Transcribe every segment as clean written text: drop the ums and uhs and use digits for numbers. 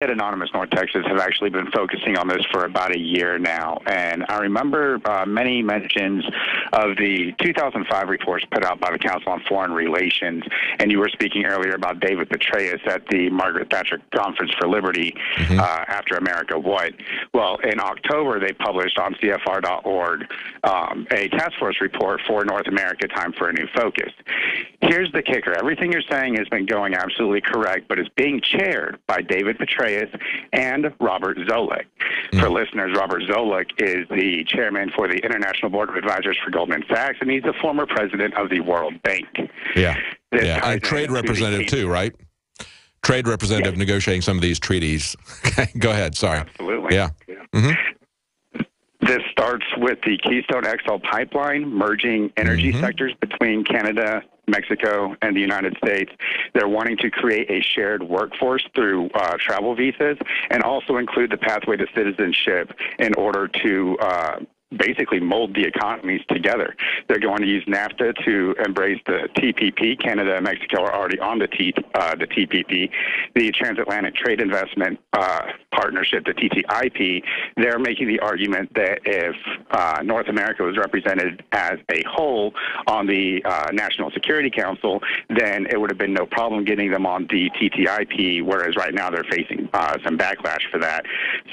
at Anonymous North Texas have actually been focusing on this for about a year now, and I remember many mentions of the 2005 reports put out by the Council on Foreign Relations, and you were speaking earlier about David Petraeus at the Margaret Thatcher Conference for Liberty after America What. Well, in October, they published on CFR.org a task force report for North America, Time for a New Focus. Here's the kicker. Everything you're saying has been going absolutely correct, but it's being chaired by David Petraeus and Robert Zoellick. For listeners, Robert Zoellick is the chairman for the International Board of Advisors for Goldman Sachs, and he's the former president of the World Bank. Yeah, and trade representative too, right? Trade representative negotiating some of these treaties. Okay, go ahead, sorry. Absolutely. Yeah. This starts with the Keystone XL pipeline, merging energy sectors between Canada, Mexico, and the United States. They're wanting to create a shared workforce through travel visas and also include the pathway to citizenship in order to basically mold the economies together. They're going to use NAFTA to embrace the TPP. Canada and Mexico are already on the TPP. The Transatlantic Trade Investment Partnership, the TTIP, they're making the argument that if North America was represented as a whole on the National Security Council, then it would have been no problem getting them on the TTIP, whereas right now they're facing some backlash for that.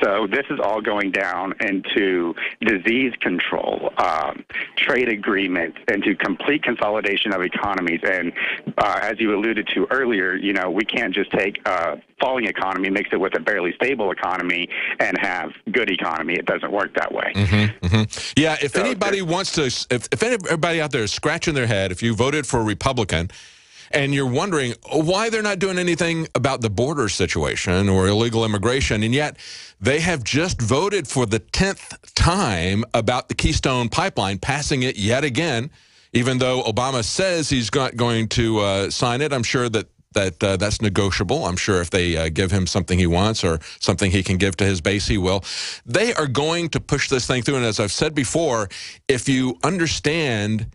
So this is all going down into disease control, trade agreements, and to complete consolidation of economies. And as you alluded to earlier, you know, we can't just take a falling economy, mix it with a barely stable economy, and have good economy. It doesn't work that way. Yeah, if anybody wants to, if everybody out there is scratching their head, if you voted for a Republican, and you're wondering why they're not doing anything about the border situation or illegal immigration, and yet they have just voted for the 10th time about the Keystone Pipeline, passing it yet again, even though Obama says he's not going to sign it. I'm sure that's negotiable. I'm sure if they give him something he wants or something he can give to his base, he will. They are going to push this thing through, and as I've said before, if you understand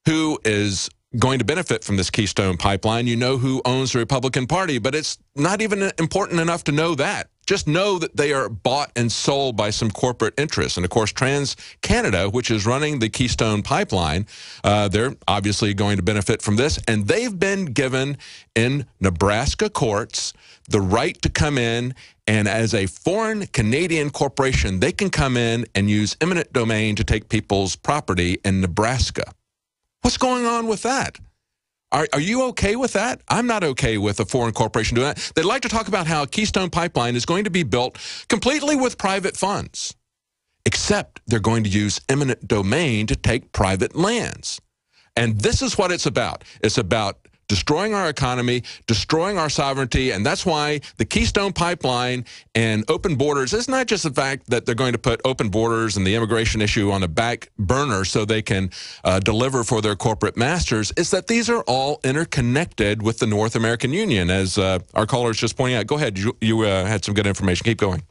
who is going to benefit from this Keystone Pipeline, you know who owns the Republican Party, but it's not even important enough to know that. Just know that they are bought and sold by some corporate interests. And of course, TransCanada, which is running the Keystone Pipeline, they're obviously going to benefit from this. And they've been given in Nebraska courts the right to come in, and as a foreign Canadian corporation, they can come in and use eminent domain to take people's property in Nebraska. What's going on with that? Are you okay with that? I'm not okay with a foreign corporation doing that. They'd like to talk about how Keystone Pipeline is going to be built completely with private funds, except they're going to use eminent domain to take private lands. And this is what it's about. It's about destroying our economy, destroying our sovereignty, and that's why the Keystone Pipeline and open borders is not just the fact that they're going to put open borders and the immigration issue on a back burner so they can deliver for their corporate masters. It's that these are all interconnected with the North American Union, as our caller is just pointing out. Go ahead. You had some good information. Keep going.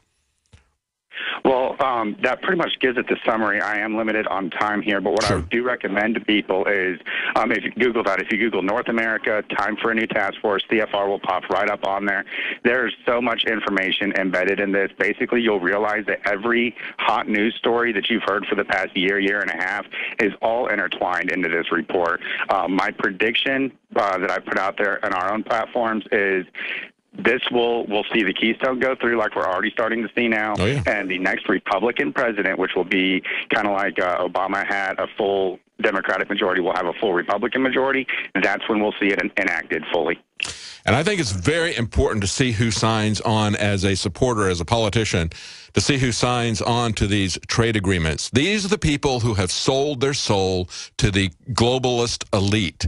Well, that pretty much gives it the summary. I am limited on time here, but what I do recommend to people is if you Google that, if you Google North America, Time for a New Task Force, CFR will pop right up on there. There's so much information embedded in this. Basically, you'll realize that every hot news story that you've heard for the past year and a half is all intertwined into this report. My prediction that I put out there on our own platforms is we'll see the Keystone go through like we're already starting to see now. And the next Republican president, which will be kind of like Obama had a full Democratic majority, will have a full Republican majority. That's when we'll see it enacted fully. And I think it's very important to see who signs on as a supporter, as a politician, to see who signs on to these trade agreements. These are the people who have sold their soul to the globalist elite.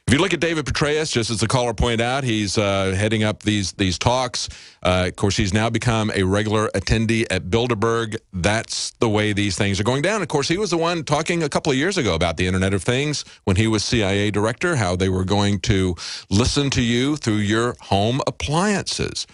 If you look at David Petraeus, just as the caller pointed out, he's heading up these talks. Of course, he's now become a regular attendee at Bilderberg. That's the way these things are going down. Of course, he was the one talking a couple of years ago about the Internet of Things when he was CIA director, how they were going to listen to you through your home appliances.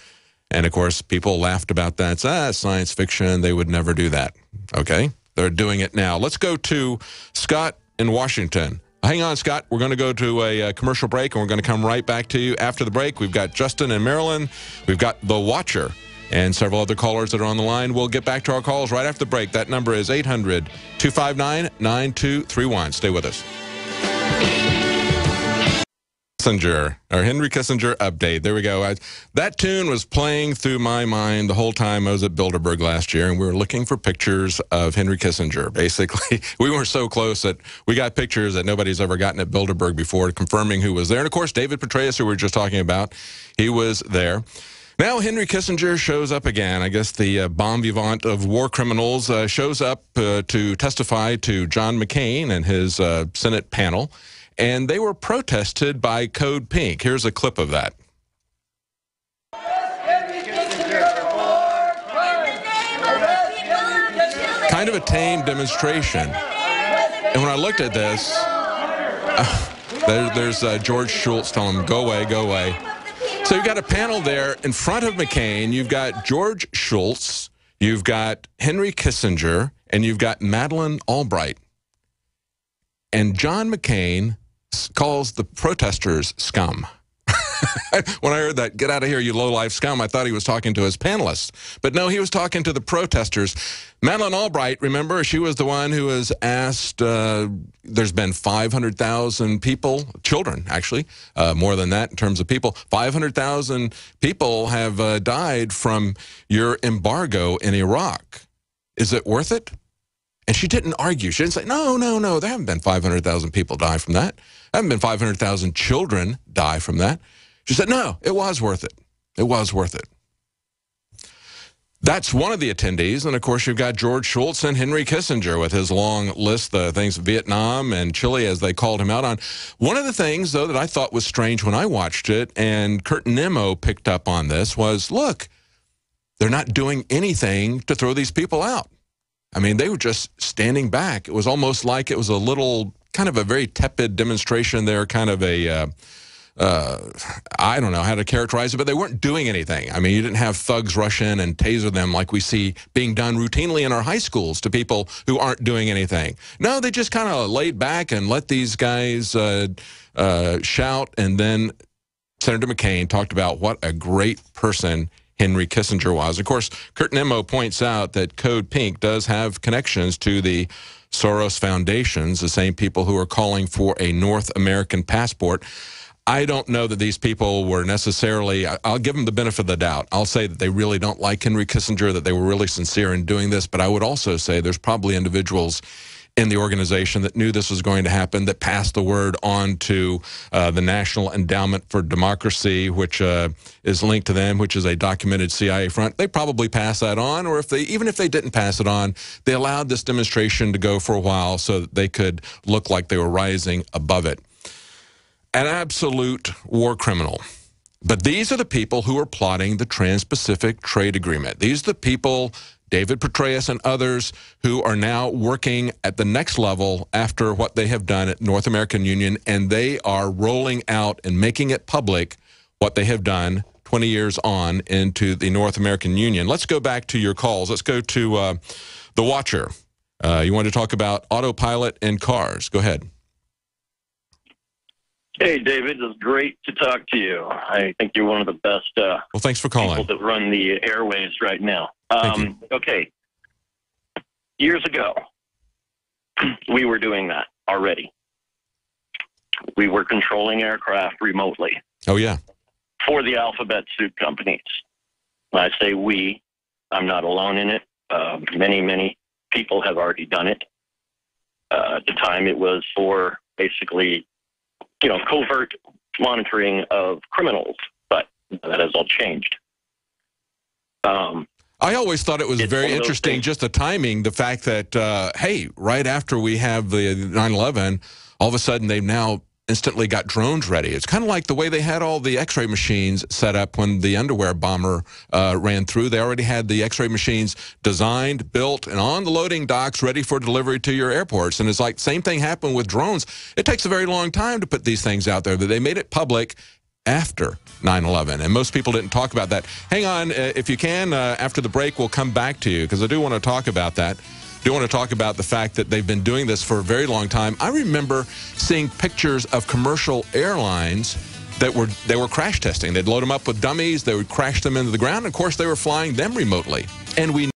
And, of course, people laughed about that. It's science fiction. They would never do that. Okay? They're doing it now. Let's go to Scott in Washington. Hang on, Scott. We're going to go to a commercial break, and we're going to come right back to you after the break. We've got Justin in Maryland. We've got The Watcher and several other callers that are on the line. We'll get back to our calls right after the break. That number is 800-259-9231. Stay with us. Kissinger, our Henry Kissinger update. There we go. That tune was playing through my mind the whole time I was at Bilderberg last year, and we were looking for pictures of Henry Kissinger. Basically, we were so close that we got pictures that nobody's ever gotten at Bilderberg before, confirming who was there. And, of course, David Petraeus, who we were just talking about, he was there. Now Henry Kissinger shows up again. I guess the bon vivant of war criminals shows up to testify to John McCain and his Senate panel. And they were protested by Code Pink. Here's a clip of that. Kind of a tame demonstration. And when I looked at this, there's George Shultz telling him, go away, go away. So you've got a panel there in front of McCain. You've got George Shultz, you've got Henry Kissinger, and you've got Madeleine Albright. And John McCain calls the protesters scum. When I heard that, get out of here, you low-life scum, I thought he was talking to his panelists. But no, he was talking to the protesters. Madeleine Albright, remember, she was the one who was asked, there's been 500,000 people, children actually, more than that in terms of people, 500,000 people have died from your embargo in Iraq. Is it worth it? And she didn't argue. She didn't say, no, no, no, there haven't been 500,000 people die from that. There haven't been 500,000 children die from that. She said, no, it was worth it. It was worth it. That's one of the attendees. And, of course, you've got George Shultz and Henry Kissinger with his long list of things, Vietnam and Chile, as they called him out on. One of the things, though, that I thought was strange when I watched it, and Kurt Nimmo picked up on this, was, look, they're not doing anything to throw these people out. I mean, they were just standing back. It was almost like it was a little, kind of a very tepid demonstration there, kind of a, I don't know how to characterize it, but they weren't doing anything. I mean, you didn't have thugs rush in and taser them like we see being done routinely in our high schools to people who aren't doing anything. No, they just kind of laid back and let these guys shout, and then Senator McCain talked about what a great person Henry Kissinger was. Of course, Kurt Nimmo points out that Code Pink does have connections to the Soros Foundations, the same people who are calling for a North American passport. I don't know that these people were necessarily, I'll give them the benefit of the doubt. I'll say that they really don't like Henry Kissinger, that they were really sincere in doing this, but I would also say there's probably individuals in the organization that knew this was going to happen, that passed the word on to the National Endowment for Democracy, which is linked to them, which is a documented CIA front. They probably passed that on, or even if they didn't pass it on, they allowed this demonstration to go for a while so that they could look like they were rising above it. An absolute war criminal. But these are the people who are plotting the Trans-Pacific Trade Agreement. These are the people, David Petraeus and others, who are now working at the next level after what they have done at North American Union, and they are rolling out and making it public what they have done 20 years on into the North American Union. Let's go back to your calls. Let's go to the Watcher. You want to talk about autopilot in cars. Go ahead. Hey, David, it's great to talk to you. I think you're one of the best well, thanks for calling. people that run the airwaves right now. Okay. Years ago, we were doing that already. We were controlling aircraft remotely. Oh, yeah. For the alphabet soup companies. When I say we, I'm not alone in it. Many people have already done it. At the time, it was for basically, covert monitoring of criminals, but that has all changed. I always thought it was very interesting, just the timing, the fact that, hey, right after we have the 9/11, all of a sudden they've now instantly got drones ready. It's kind of like the way they had all the X-ray machines set up when the underwear bomber ran through. They already had the X-ray machines designed, built, and on the loading docks ready for delivery to your airports. And it's like same thing happened with drones. It takes a very long time to put these things out there, but they made it public after 9/11, and most people didn't talk about that. Hang on, if you can, after the break, we'll come back to you, because I do want to talk about that. I do want to talk about the fact that they've been doing this for a very long time. I remember seeing pictures of commercial airlines they were crash testing. They'd load them up with dummies. They would crash them into the ground. Of course, they were flying them remotely. And we